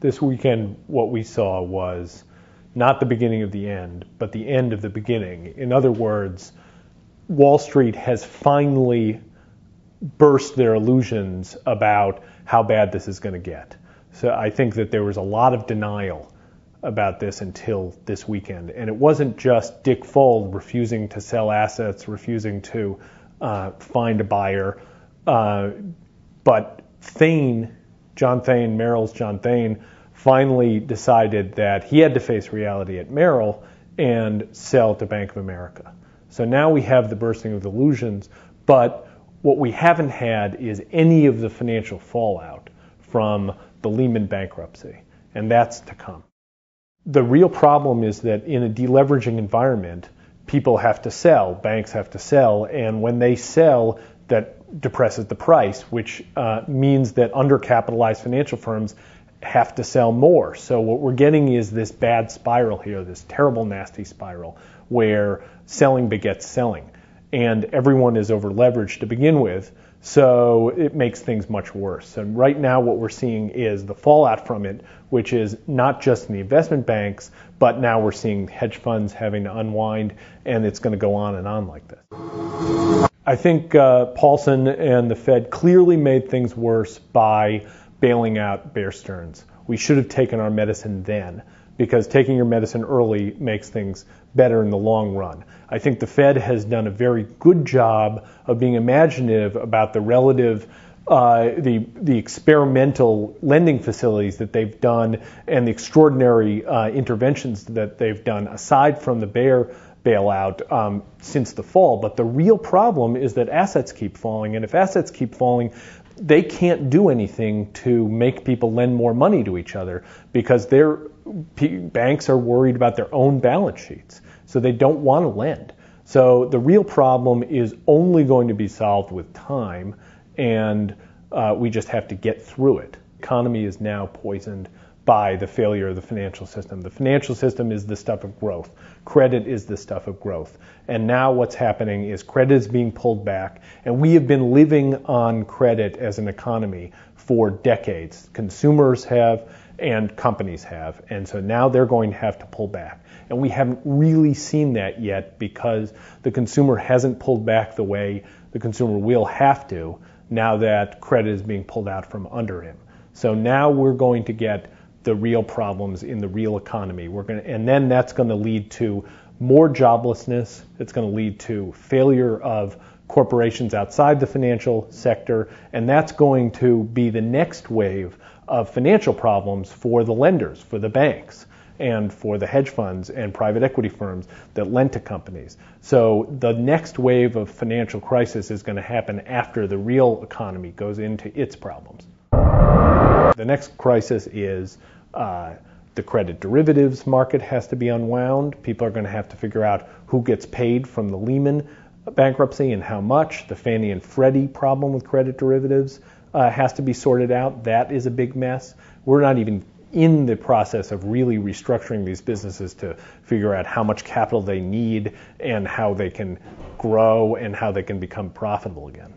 This weekend, what we saw was not the beginning of the end, but the end of the beginning. In other words, Wall Street has finally burst their illusions about how bad this is going to get. So I think that there was a lot of denial about this until this weekend. And it wasn't just Dick Fuld refusing to sell assets, refusing to find a buyer, but Merrill's John Thain, finally decided that he had to face reality at Merrill and sell to Bank of America. So now we have the bursting of illusions, but what we haven't had is any of the financial fallout from the Lehman bankruptcy, and that's to come. The real problem is that in a deleveraging environment, people have to sell, banks have to sell, and when they sell, that depresses the price, which means that undercapitalized financial firms have to sell more. So what we're getting is this bad spiral here, this terrible, nasty spiral, where selling begets selling. And everyone is over-leveraged to begin with, so it makes things much worse. And right now what we're seeing is the fallout from it, which is not just in the investment banks, but now we're seeing hedge funds having to unwind, and it's going to go on and on like this. I think Paulson and the Fed clearly made things worse by bailing out Bear Stearns. We should have taken our medicine then, because taking your medicine early makes things better in the long run. I think the Fed has done a very good job of being imaginative about the relative, the experimental lending facilities that they've done and the extraordinary interventions that they've done aside from the Bear bailout since the fall. But the real problem is that assets keep falling, and if assets keep falling, they can't do anything to make people lend more money to each other because banks are worried about their own balance sheets, so they don't want to lend. So the real problem is only going to be solved with time, and we just have to get through it. The economy is now poisoned by the failure of the financial system. The financial system is the stuff of growth. Credit is the stuff of growth. And now what's happening is credit is being pulled back, and we have been living on credit as an economy for decades. Consumers have and companies have, and so now they're going to have to pull back. And we haven't really seen that yet because the consumer hasn't pulled back the way the consumer will have to now that credit is being pulled out from under him. So now we're going to get the real problems in the real economy. And then that's going to lead to more joblessness. It's going to lead to failure of corporations outside the financial sector, and that's going to be the next wave of financial problems for the lenders, for the banks, and for the hedge funds and private equity firms that lend to companies. So the next wave of financial crisis is going to happen after the real economy goes into its problems. The next crisis is the credit derivatives market has to be unwound. People are going to have to figure out who gets paid from the Lehman bankruptcy and how much. The Fannie and Freddie problem with credit derivatives has to be sorted out. That is a big mess. We're not even in the process of really restructuring these businesses to figure out how much capital they need and how they can grow and how they can become profitable again.